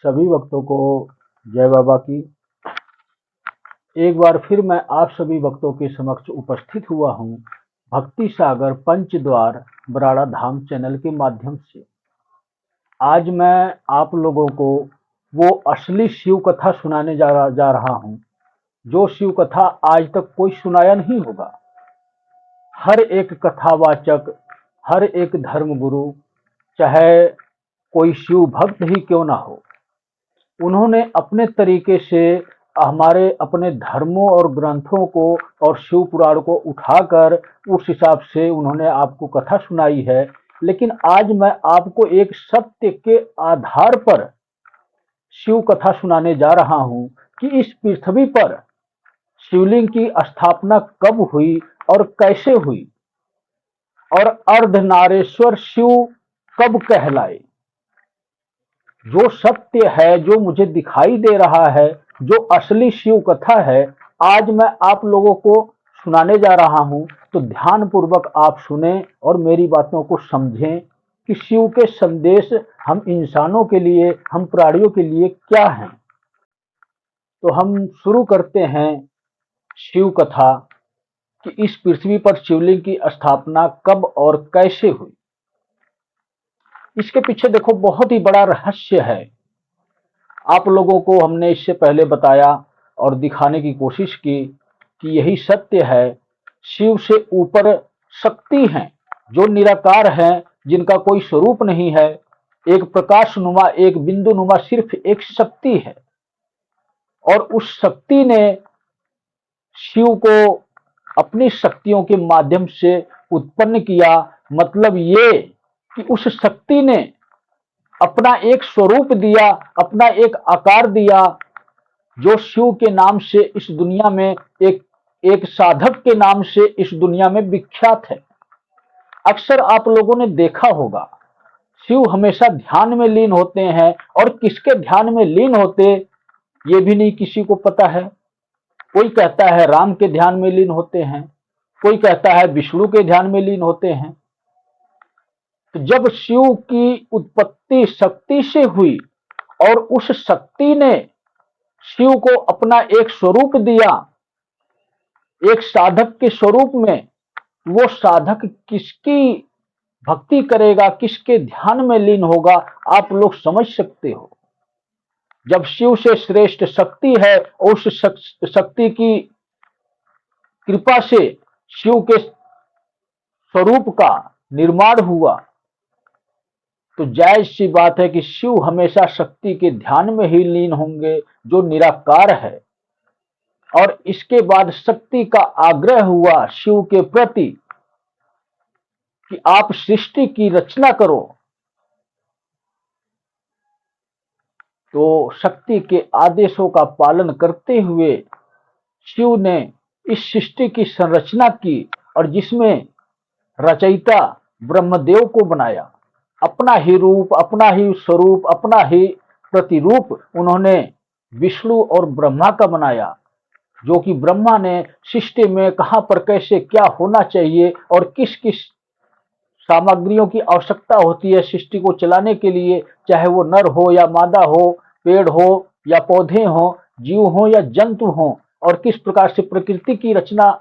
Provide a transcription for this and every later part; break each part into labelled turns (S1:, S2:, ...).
S1: सभी भक्तों को जय बाबा की। एक बार फिर मैं आप सभी भक्तों के समक्ष उपस्थित हुआ हूँ भक्ति सागर पंचद्वार बराड़ा धाम चैनल के माध्यम से। आज मैं आप लोगों को वो असली शिव कथा सुनाने जा रहा हूँ जो शिव कथा आज तक कोई सुनाया नहीं होगा। हर एक कथावाचक, हर एक धर्मगुरु, चाहे कोई शिव भक्त ही क्यों ना हो, उन्होंने अपने तरीके से हमारे अपने धर्मों और ग्रंथों को और शिव पुराण को उठाकर उस हिसाब से उन्होंने आपको कथा सुनाई है। लेकिन आज मैं आपको एक सत्य के आधार पर शिव कथा सुनाने जा रहा हूं कि इस पृथ्वी पर शिवलिंग की स्थापना कब हुई और कैसे हुई और अर्धनारेश्वर शिव कब कहलाए। जो सत्य है, जो मुझे दिखाई दे रहा है, जो असली शिव कथा है, आज मैं आप लोगों को सुनाने जा रहा हूं। तो ध्यान पूर्वक आप सुने और मेरी बातों को समझें कि शिव के संदेश हम इंसानों के लिए, हम प्राणियों के लिए क्या हैं। तो हम शुरू करते हैं शिव कथा कि इस पृथ्वी पर शिवलिंग की स्थापना कब और कैसे हुई। इसके पीछे देखो बहुत ही बड़ा रहस्य है। आप लोगों को हमने इससे पहले बताया और दिखाने की कोशिश की कि यही सत्य है। शिव से ऊपर शक्ति हैं जो निराकार हैं, जिनका कोई स्वरूप नहीं है। एक प्रकाश नुमा, एक बिंदु नुमा सिर्फ एक शक्ति है और उस शक्ति ने शिव को अपनी शक्तियों के माध्यम से उत्पन्न किया। मतलब ये कि उस शक्ति ने अपना एक स्वरूप दिया, अपना एक आकार दिया, जो शिव के नाम से इस दुनिया में एक साधक के नाम से इस दुनिया में विख्यात है। अक्सर आप लोगों ने देखा होगा शिव हमेशा ध्यान में लीन होते हैं और किसके ध्यान में लीन होते ये भी नहीं किसी को पता है। कोई कहता है राम के ध्यान में लीन होते हैं, कोई कहता है विष्णु के ध्यान में लीन होते हैं। तो जब शिव की उत्पत्ति शक्ति से हुई और उस शक्ति ने शिव को अपना एक स्वरूप दिया, एक साधक के स्वरूप में, वो साधक किसकी भक्ति करेगा, किसके ध्यान में लीन होगा, आप लोग समझ सकते हो। जब शिव से श्रेष्ठ शक्ति है, उस शक्ति की कृपा से शिव के स्वरूप का निर्माण हुआ, तो जायज सी बात है कि शिव हमेशा शक्ति के ध्यान में ही लीन होंगे जो निराकार है। और इसके बाद शक्ति का आग्रह हुआ शिव के प्रति कि आप सृष्टि की रचना करो। तो शक्ति के आदेशों का पालन करते हुए शिव ने इस सृष्टि की संरचना की और जिसमें रचयिता ब्रह्मदेव को बनाया। अपना ही रूप, अपना ही स्वरूप, अपना ही प्रतिरूप उन्होंने विष्णु और ब्रह्मा का बनाया, जो कि ब्रह्मा ने सृष्टि में कहां पर कैसे क्या होना चाहिए और किस किस सामग्रियों की आवश्यकता होती है सृष्टि को चलाने के लिए, चाहे वो नर हो या मादा हो, पेड़ हो या पौधे हो, जीव हो या जंतु हो, और किस प्रकार से प्रकृति की रचना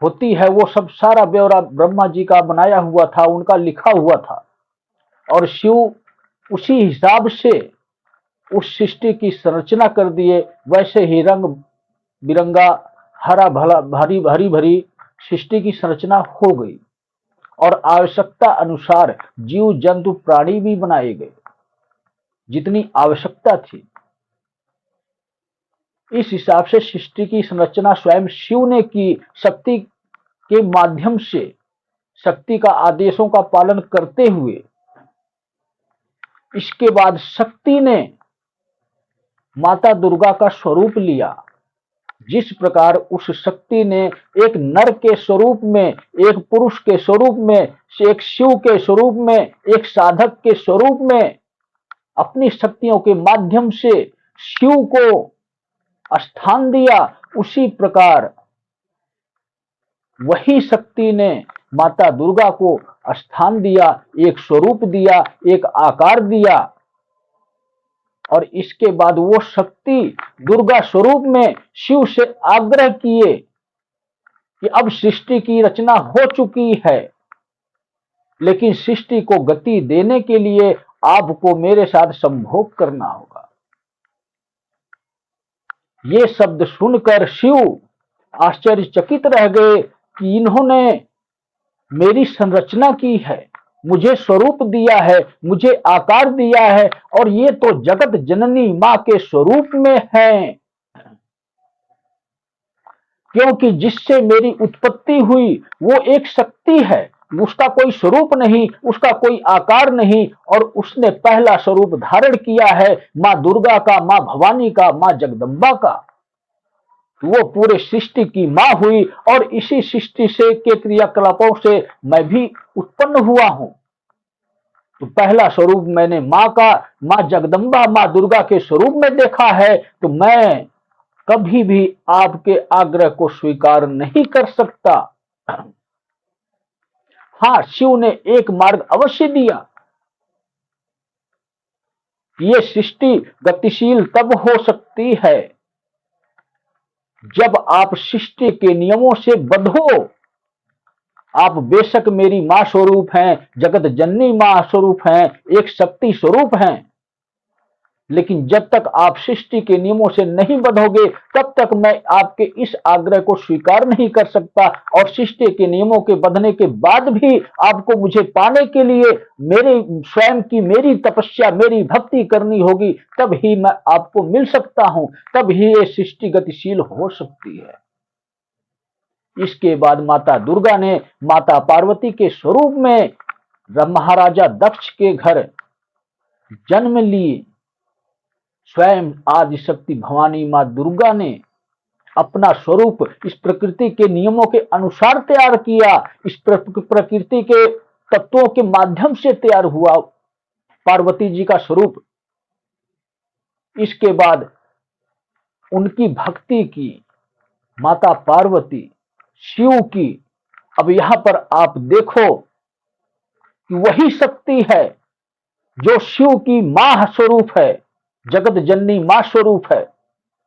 S1: होती है, वो सब सारा ब्यौरा ब्रह्मा जी का बनाया हुआ था, उनका लिखा हुआ था। और शिव उसी हिसाब से उस सृष्टि की संरचना कर दिए। वैसे ही रंग बिरंगा हरा भला हरी भरी सृष्टि की संरचना हो गई और आवश्यकता अनुसार जीव जंतु प्राणी भी बनाए गए जितनी आवश्यकता थी। इस हिसाब से सृष्टि की संरचना स्वयं शिव ने की, शक्ति के माध्यम से, शक्ति का आदेशों का पालन करते हुए। इसके बाद शक्ति ने माता दुर्गा का स्वरूप लिया। जिस प्रकार उस शक्ति ने एक नर के स्वरूप में, एक पुरुष के स्वरूप में, एक शिव के स्वरूप में, एक साधक के स्वरूप में अपनी शक्तियों के माध्यम से शिव को स्थान दिया, उसी प्रकार वही शक्ति ने माता दुर्गा को स्थान दिया, एक स्वरूप दिया, एक आकार दिया। और इसके बाद वो शक्ति दुर्गा स्वरूप में शिव से आग्रह किए कि अब सृष्टि की रचना हो चुकी है, लेकिन सृष्टि को गति देने के लिए आपको मेरे साथ संभोग करना होगा। ये शब्द सुनकर शिव आश्चर्यचकित रह गए कि इन्होंने मेरी संरचना की है, मुझे स्वरूप दिया है, मुझे आकार दिया है, और ये तो जगत जननी मां के स्वरूप में है। क्योंकि जिससे मेरी उत्पत्ति हुई वो एक शक्ति है, उसका कोई स्वरूप नहीं, उसका कोई आकार नहीं, और उसने पहला स्वरूप धारण किया है मां दुर्गा का, मां भवानी का, मां जगदम्बा का। वो पूरे सृष्टि की मां हुई और इसी सृष्टि से के क्रियाकलापों से मैं भी उत्पन्न हुआ हूं। तो पहला स्वरूप मैंने मां का, मां जगदम्बा, मां दुर्गा के स्वरूप में देखा है, तो मैं कभी भी आपके आग्रह को स्वीकार नहीं कर सकता। हाँ, शिव ने एक मार्ग अवश्य दिया। ये सृष्टि गतिशील तब हो सकती है जब आप सृष्टि के नियमों से बद्ध हो। आप बेशक मेरी मां स्वरूप हैं, जगत जननी मां स्वरूप हैं, एक शक्ति स्वरूप हैं, लेकिन जब तक आप सृष्टि के नियमों से नहीं बंधोगे तब तक मैं आपके इस आग्रह को स्वीकार नहीं कर सकता। और सृष्टि के नियमों के बंधने के बाद भी आपको मुझे पाने के लिए मेरे स्वयं की मेरी तपस्या, मेरी भक्ति करनी होगी, तब ही मैं आपको मिल सकता हूं, तब ही ये सृष्टि गतिशील हो सकती है। इसके बाद माता दुर्गा ने माता पार्वती के स्वरूप में महाराजा दक्ष के घर जन्म लिए। स्वयं आदि शक्ति भवानी मां दुर्गा ने अपना स्वरूप इस प्रकृति के नियमों के अनुसार तैयार किया। इस प्रकृति के तत्वों के माध्यम से तैयार हुआ पार्वती जी का स्वरूप। इसके बाद उनकी भक्ति की माता पार्वती शिव की। अब यहां पर आप देखो कि वही शक्ति है जो शिव की मां स्वरूप है, जगत जननी मां स्वरूप है,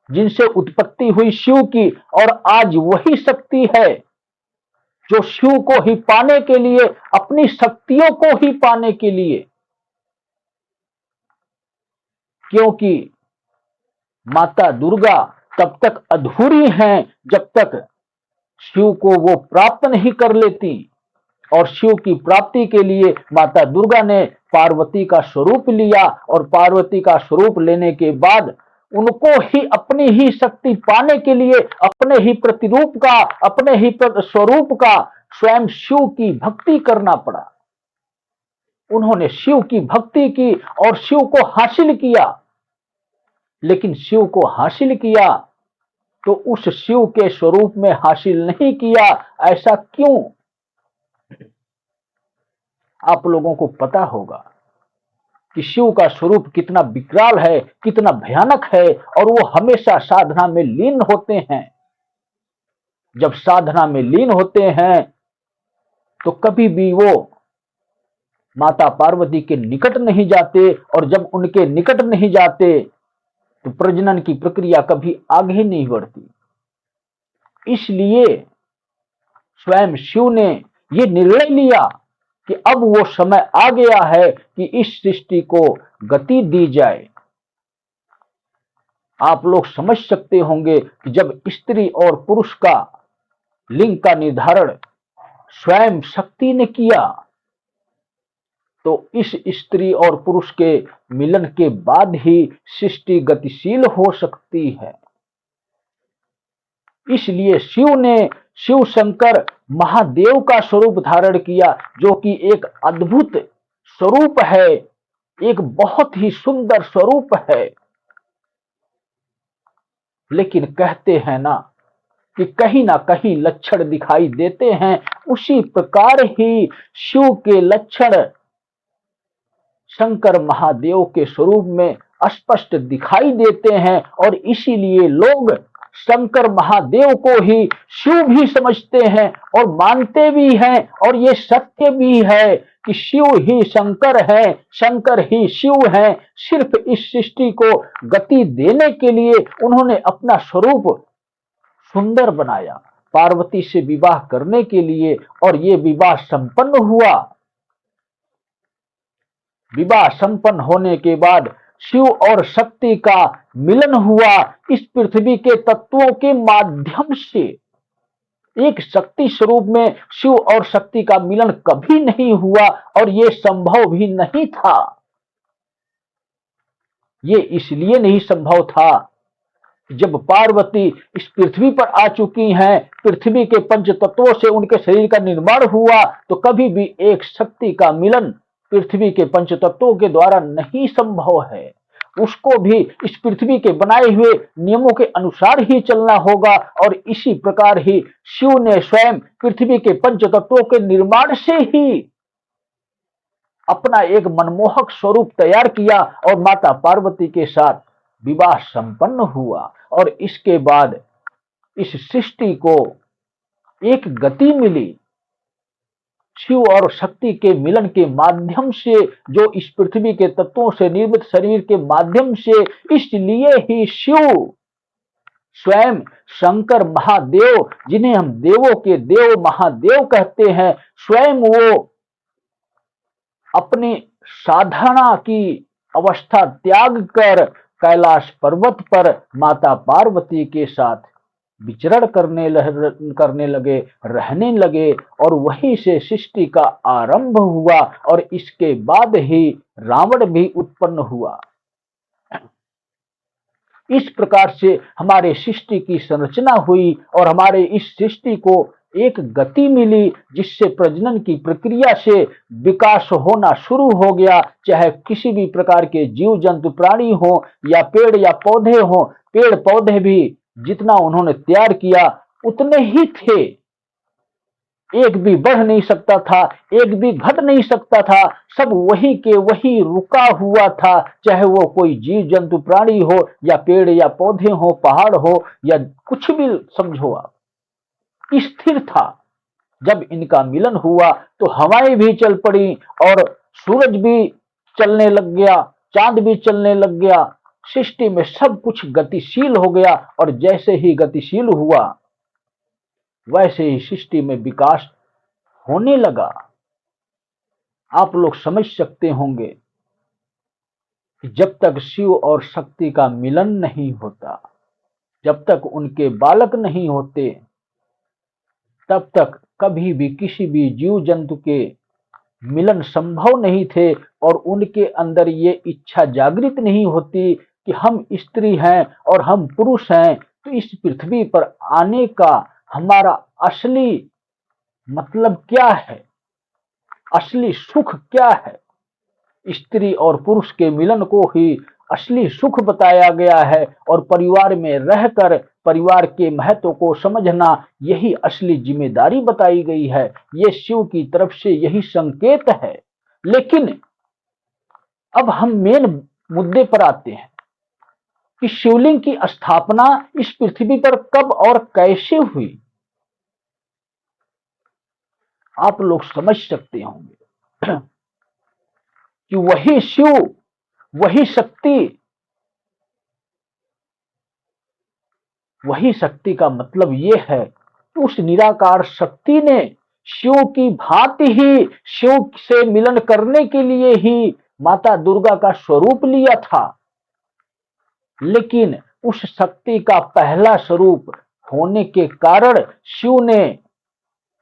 S1: जिनसे उत्पत्ति हुई शिव की, और आज वही शक्ति है जो शिव को ही पाने के लिए, अपनी शक्तियों को ही पाने के लिए, क्योंकि माता दुर्गा तब तक अधूरी हैं जब तक शिव को वो प्राप्त नहीं कर लेती। और शिव की प्राप्ति के लिए माता दुर्गा ने पार्वती का स्वरूप लिया, और पार्वती का स्वरूप लेने के बाद उनको ही अपनी ही शक्ति पाने के लिए अपने ही प्रतिरूप का, अपने ही स्वरूप का स्वयं शिव की भक्ति करना पड़ा। उन्होंने शिव की भक्ति की और शिव को हासिल किया। लेकिन शिव को हासिल किया तो उस शिव के स्वरूप में हासिल नहीं किया। ऐसा क्यों? आप लोगों को पता होगा कि शिव का स्वरूप कितना विकराल है, कितना भयानक है, और वो हमेशा साधना में लीन होते हैं। जब साधना में लीन होते हैं तो कभी भी वो माता पार्वती के निकट नहीं जाते, और जब उनके निकट नहीं जाते तो प्रजनन की प्रक्रिया कभी आगे नहीं बढ़ती। इसलिए स्वयं शिव ने ये निर्णय लिया कि अब वो समय आ गया है कि इस सृष्टि को गति दी जाए। आप लोग समझ सकते होंगे कि जब स्त्री और पुरुष का लिंग का निर्धारण स्वयं शक्ति ने किया, तो इस स्त्री और पुरुष के मिलन के बाद ही सृष्टि गतिशील हो सकती है। इसलिए शिव ने शिव शंकर महादेव का स्वरूप धारण किया, जो कि एक अद्भुत स्वरूप है, एक बहुत ही सुंदर स्वरूप है। लेकिन कहते हैं ना कि कहीं ना कहीं लक्षण दिखाई देते हैं, उसी प्रकार ही शिव के लक्षण शंकर महादेव के स्वरूप में स्पष्ट दिखाई देते हैं। और इसीलिए लोग शंकर महादेव को ही शिव भी समझते हैं और मानते भी हैं, और ये सत्य भी है कि शिव ही शंकर है, शंकर ही शिव है। सिर्फ इस सृष्टि को गति देने के लिए उन्होंने अपना स्वरूप सुंदर बनाया, पार्वती से विवाह करने के लिए, और ये विवाह संपन्न हुआ। विवाह संपन्न होने के बाद शिव और शक्ति का मिलन हुआ इस पृथ्वी के तत्वों के माध्यम से। एक शक्ति स्वरूप में शिव और शक्ति का मिलन कभी नहीं हुआ, और यह संभव भी नहीं था। ये इसलिए नहीं संभव था, जब पार्वती इस पृथ्वी पर आ चुकी हैं, पृथ्वी के पंच तत्वों से उनके शरीर का निर्माण हुआ, तो कभी भी एक शक्ति का मिलन पृथ्वी के पंच तत्वों के द्वारा नहीं संभव है। उसको भी इस पृथ्वी के बनाए हुए नियमों के अनुसार ही चलना होगा, और इसी प्रकार ही शिव ने स्वयं पृथ्वी के पंच तत्वों के निर्माण से ही अपना एक मनमोहक स्वरूप तैयार किया, और माता पार्वती के साथ विवाह संपन्न हुआ। और इसके बाद इस सृष्टि को एक गति मिली शिव और शक्ति के मिलन के माध्यम से, जो इस पृथ्वी के तत्वों से निर्मित शरीर के माध्यम से। इसलिए ही शिव स्वयं शंकर महादेव, जिन्हें हम देवों के देव महादेव कहते हैं, स्वयं वो अपनी साधना की अवस्था त्याग कर कैलाश पर्वत पर माता पार्वती के साथ विचरण करने लगे, रहने लगे, और वहीं से सृष्टि का आरंभ हुआ, और इसके बाद ही रावण भी उत्पन्न हुआ। इस प्रकार से हमारे सृष्टि की संरचना हुई, और हमारे इस सृष्टि को एक गति मिली, जिससे प्रजनन की प्रक्रिया से विकास होना शुरू हो गया। चाहे किसी भी प्रकार के जीव जंतु प्राणी हो, या पेड़ या पौधे हो, पेड़ पौधे भी जितना उन्होंने तैयार किया उतने ही थे। एक भी बढ़ नहीं सकता था, एक भी घट नहीं सकता था, सब वही के वही रुका हुआ था। चाहे वो कोई जीव जंतु प्राणी हो, या पेड़ या पौधे हो, पहाड़ हो, या कुछ भी समझो आप, स्थिर था। जब इनका मिलन हुआ तो हवाएं भी चल पड़ी, और सूरज भी चलने लग गया, चांद भी चलने लग गया, सृष्टि में सब कुछ गतिशील हो गया। और जैसे ही गतिशील हुआ, वैसे ही सृष्टि में विकास होने लगा। आप लोग समझ सकते होंगे कि जब तक शिव और शक्ति का मिलन नहीं होता, जब तक उनके बालक नहीं होते, तब तक कभी भी किसी भी जीव जंतु के मिलन संभव नहीं थे, और उनके अंदर ये इच्छा जागृत नहीं होती कि हम स्त्री हैं और हम पुरुष हैं, तो इस पृथ्वी पर आने का हमारा असली मतलब क्या है, असली सुख क्या है। स्त्री और पुरुष के मिलन को ही असली सुख बताया गया है, और परिवार में रहकर परिवार के महत्व को समझना यही असली जिम्मेदारी बताई गई है। ये शिव की तरफ से यही संकेत है। लेकिन अब हम मेन मुद्दे पर आते हैं कि शिवलिंग की स्थापना इस पृथ्वी पर कब और कैसे हुई। आप लोग समझ सकते होंगे कि वही शिव, वही शक्ति, वही शक्ति का मतलब यह है कि उस निराकार शक्ति ने शिव की भांति ही शिव से मिलन करने के लिए ही माता दुर्गा का स्वरूप लिया था। लेकिन उस शक्ति का पहला स्वरूप होने के कारण शिव ने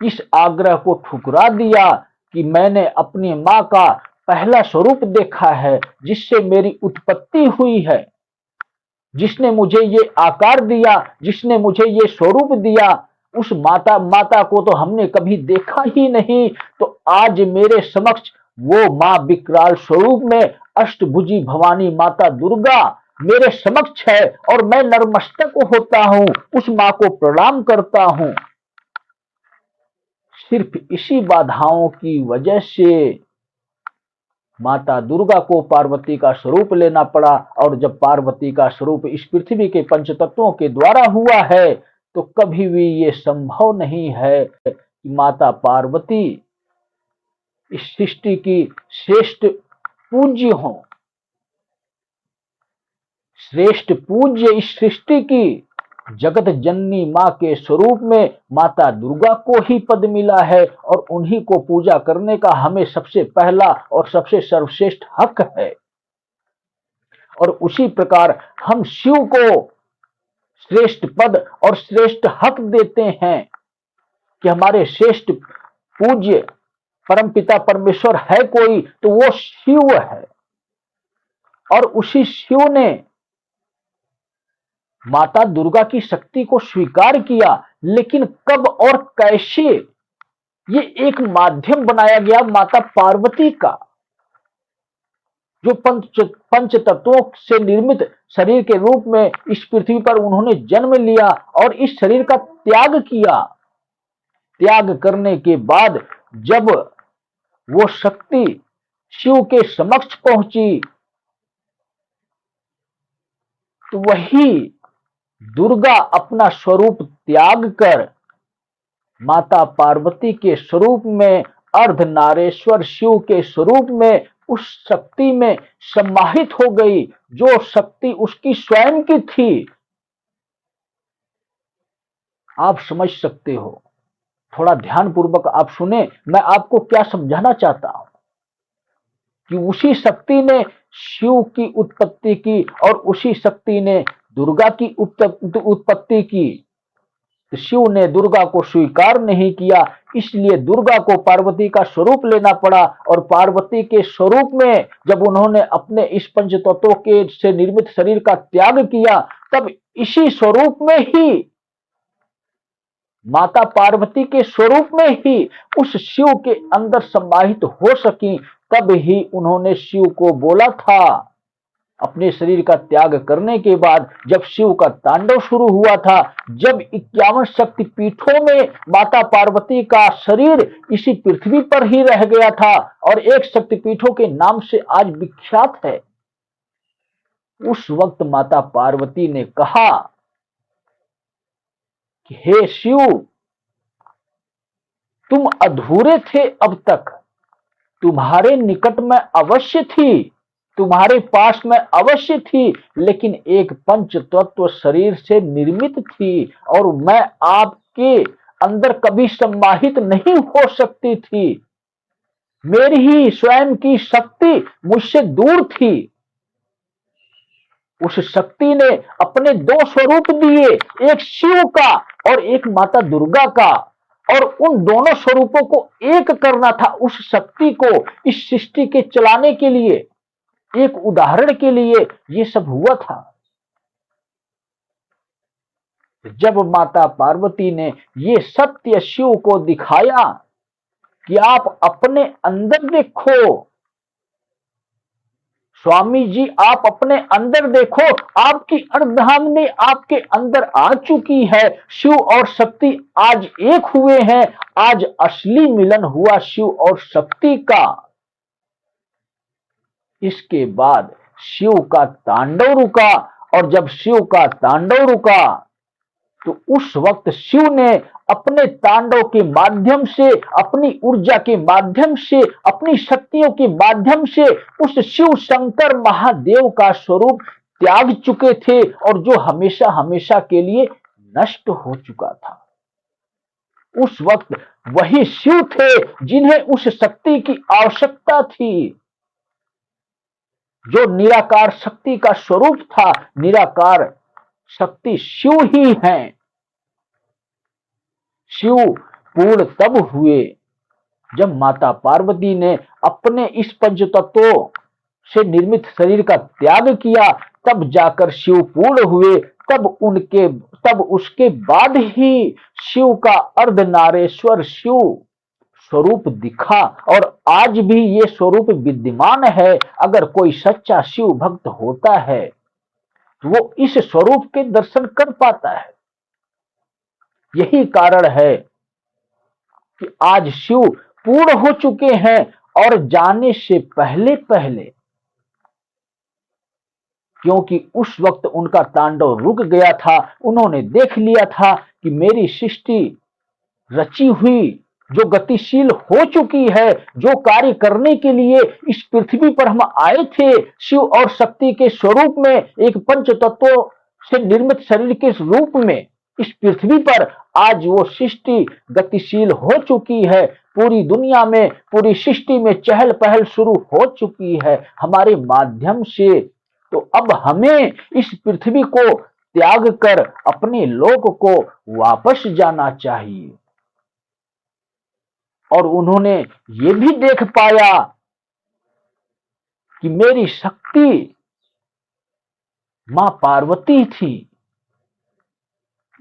S1: इस आग्रह को ठुकरा दिया कि मैंने अपनी मां का पहला स्वरूप देखा है, जिससे मेरी उत्पत्ति हुई है, जिसने मुझे ये आकार दिया, जिसने मुझे ये स्वरूप दिया, उस माता को तो हमने कभी देखा ही नहीं। तो आज मेरे समक्ष वो मां विकराल स्वरूप में अष्टभुजी भवानी माता दुर्गा मेरे समक्ष है, और मैं नतमस्तक होता हूं, उस मां को प्रणाम करता हूं। सिर्फ इसी बाधाओं की वजह से माता दुर्गा को पार्वती का स्वरूप लेना पड़ा, और जब पार्वती का स्वरूप इस पृथ्वी के पंचतत्वों के द्वारा हुआ है, तो कभी भी ये संभव नहीं है कि माता पार्वती इस सृष्टि की श्रेष्ठ पूज्य हो, श्रेष्ठ पूज्य इस सृष्टि की जगत जननी मां के स्वरूप में माता दुर्गा को ही पद मिला है, और उन्हीं को पूजा करने का हमें सबसे पहला और सबसे सर्वश्रेष्ठ हक है। और उसी प्रकार हम शिव को श्रेष्ठ पद और श्रेष्ठ हक देते हैं कि हमारे श्रेष्ठ पूज्य परमपिता परमेश्वर है कोई तो वो शिव है। और उसी शिव ने माता दुर्गा की शक्ति को स्वीकार किया, लेकिन कब और कैसे, ये एक माध्यम बनाया गया माता पार्वती का, जो पंच तत्वों से निर्मित शरीर के रूप में इस पृथ्वी पर उन्होंने जन्म लिया और इस शरीर का त्याग किया। त्याग करने के बाद जब वो शक्ति शिव के समक्ष पहुंची, तो वही दुर्गा अपना स्वरूप त्याग कर माता पार्वती के स्वरूप में, अर्धनारेश्वर शिव के स्वरूप में, उस शक्ति में समाहित हो गई, जो शक्ति उसकी स्वयं की थी। आप समझ सकते हो, थोड़ा ध्यान पूर्वक आप सुने, मैं आपको क्या समझाना चाहता हूं कि उसी शक्ति ने शिव की उत्पत्ति की और उसी शक्ति ने दुर्गा की उत्पत्ति की। शिव ने दुर्गा को स्वीकार नहीं किया, इसलिए दुर्गा को पार्वती का स्वरूप लेना पड़ा, और पार्वती के स्वरूप में जब उन्होंने अपने इस पंच तत्वों के से निर्मित शरीर का त्याग किया, तब इसी स्वरूप में ही, माता पार्वती के स्वरूप में ही उस शिव के अंदर समाहित हो सकी। तब ही उन्होंने शिव को बोला था, अपने शरीर का त्याग करने के बाद जब शिव का तांडव शुरू हुआ था, जब 51 शक्तिपीठों में माता पार्वती का शरीर इसी पृथ्वी पर ही रह गया था और एक शक्तिपीठों के नाम से आज विख्यात है, उस वक्त माता पार्वती ने कहा कि हे शिव, तुम अधूरे थे, अब तक तुम्हारे निकट में अवश्य थी, तुम्हारे पास में अवश्य थी, लेकिन एक पंच तत्व शरीर से निर्मित थी और मैं आपके अंदर कभी समाहित नहीं हो सकती थी। मेरी ही स्वयं की शक्ति मुझसे दूर थी। उस शक्ति ने अपने दो स्वरूप दिए, एक शिव का और एक माता दुर्गा का, और उन दोनों स्वरूपों को एक करना था उस शक्ति को इस सृष्टि के चलाने के लिए। एक उदाहरण के लिए ये सब हुआ था। जब माता पार्वती ने ये सत्य शिव को दिखाया कि आप अपने अंदर देखो, स्वामी जी आप अपने अंदर देखो, आपकी अर्धांगिनी आपके अंदर आ चुकी है, शिव और शक्ति आज एक हुए हैं, आज असली मिलन हुआ शिव और शक्ति का। इसके बाद शिव का तांडव रुका, और जब शिव का तांडव रुका तो उस वक्त शिव ने अपने तांडव के माध्यम से, अपनी ऊर्जा के माध्यम से, अपनी शक्तियों के माध्यम से उस शिव शंकर महादेव का स्वरूप त्याग चुके थे, और जो हमेशा हमेशा के लिए नष्ट हो चुका था। उस वक्त वही शिव थे जिन्हें उस शक्ति की आवश्यकता थी, जो निराकार शक्ति का स्वरूप था। निराकार शक्ति शिव ही हैं। शिव पूर्ण तब हुए जब माता पार्वती ने अपने इस पंचतत्वों से निर्मित शरीर का त्याग किया, तब जाकर शिव पूर्ण हुए। तब उसके बाद ही शिव का अर्धनारेश्वर शिव स्वरूप दिखा, और आज भी ये स्वरूप विद्यमान है। अगर कोई सच्चा शिव भक्त होता है तो वो इस स्वरूप के दर्शन कर पाता है। यही कारण है कि आज शिव पूर्ण हो चुके हैं और जाने से पहले पहले, क्योंकि उस वक्त उनका तांडव रुक गया था, उन्होंने देख लिया था कि मेरी सृष्टि रची हुई जो गतिशील हो चुकी है, जो कार्य करने के लिए इस पृथ्वी पर हम आए थे शिव और शक्ति के स्वरूप में, एक पंच तत्वों से निर्मित शरीर के रूप में इस पृथ्वी पर आज वो सृष्टि गतिशील हो चुकी है। पूरी दुनिया में, पूरी सृष्टि में चहल पहल शुरू हो चुकी है हमारे माध्यम से। तो अब हमें इस पृथ्वी को त्याग कर अपने लोक को वापस जाना चाहिए। और उन्होंने ये भी देख पाया कि मेरी शक्ति मां पार्वती थी।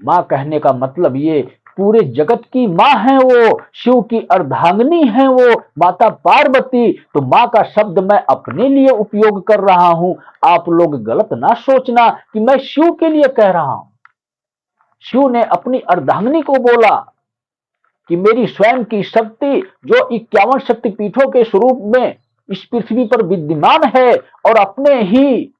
S1: मां कहने का मतलब ये पूरे जगत की मां है, वो शिव की अर्धांगिनी है, वो माता पार्वती। तो मां का शब्द मैं अपने लिए उपयोग कर रहा हूं, आप लोग गलत ना सोचना कि मैं शिव के लिए कह रहा हूं। शिव ने अपनी अर्धांगिनी को बोला कि मेरी स्वयं की शक्ति जो 51 शक्तिपीठों के स्वरूप में इस पृथ्वी पर विद्यमान है और अपने ही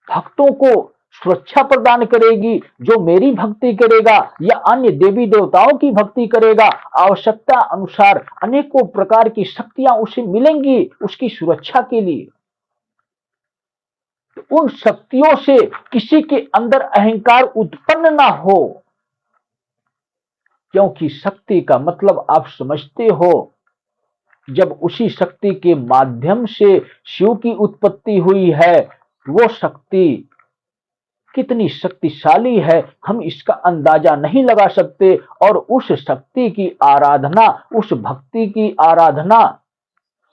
S1: भक्तों को सुरक्षा प्रदान करेगी, जो मेरी भक्ति करेगा या अन्य देवी देवताओं की भक्ति करेगा, आवश्यकता अनुसार अनेकों प्रकार की शक्तियां उसे मिलेंगी उसकी सुरक्षा के लिए। तो उन शक्तियों से किसी के अंदर अहंकार उत्पन्न ना हो, क्योंकि शक्ति का मतलब आप समझते हो, जब उसी शक्ति के माध्यम से शिव की उत्पत्ति हुई है, वो शक्ति कितनी शक्तिशाली है हम इसका अंदाजा नहीं लगा सकते। और उस शक्ति की आराधना, उस भक्ति की आराधना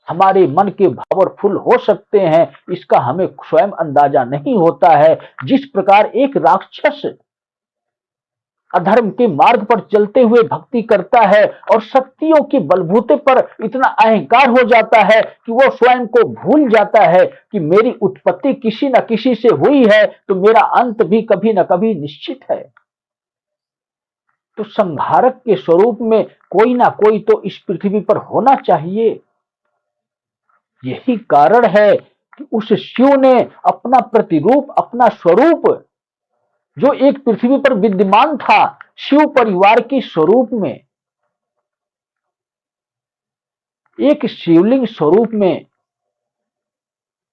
S1: हमारे मन के पावरफुल हो सकते हैं, इसका हमें स्वयं अंदाजा नहीं होता है। जिस प्रकार एक राक्षस अधर्म के मार्ग पर चलते हुए भक्ति करता है और शक्तियों के बलबूते पर इतना अहंकार हो जाता है कि वो स्वयं को भूल जाता है कि मेरी उत्पत्ति किसी न किसी से हुई है, तो मेरा अंत भी कभी न कभी निश्चित है। तो संहारक के स्वरूप में कोई ना कोई तो इस पृथ्वी पर होना चाहिए। यही कारण है कि उस शिव ने अपना प्रतिरूप, अपना स्वरूप जो एक पृथ्वी पर विद्यमान था, शिव परिवार के स्वरूप में, एक शिवलिंग स्वरूप में,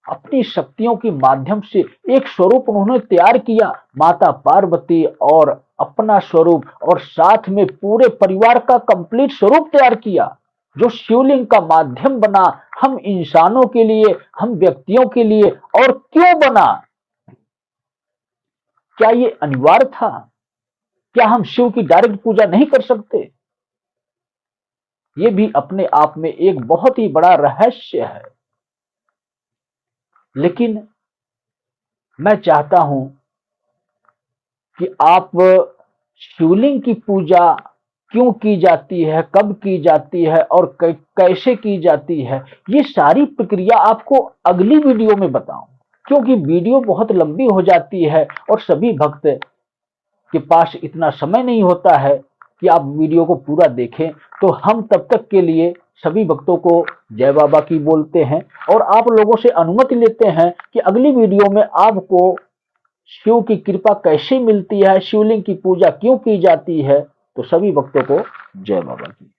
S1: अपनी शक्तियों के माध्यम से एक स्वरूप उन्होंने तैयार किया, माता पार्वती और अपना स्वरूप, और साथ में पूरे परिवार का कंप्लीट स्वरूप तैयार किया, जो शिवलिंग का माध्यम बना हम इंसानों के लिए, हम व्यक्तियों के लिए। और क्यों बना? क्या ये अनिवार्य था? क्या हम शिव की डायरेक्ट पूजा नहीं कर सकते? ये भी अपने आप में एक बहुत ही बड़ा रहस्य है। लेकिन मैं चाहता हूं कि आप शिवलिंग की पूजा क्यों की जाती है, कब की जाती है और कैसे की जाती है, ये सारी प्रक्रिया आपको अगली वीडियो में बताऊं, क्योंकि वीडियो बहुत लंबी हो जाती है और सभी भक्त के पास इतना समय नहीं होता है कि आप वीडियो को पूरा देखें। तो हम तब तक के लिए सभी भक्तों को जय बाबा की बोलते हैं और आप लोगों से अनुमति लेते हैं कि अगली वीडियो में आपको शिव की कृपा कैसे मिलती है, शिवलिंग की पूजा क्यों की जाती है। तो सभी भक्तों को जय बाबा की।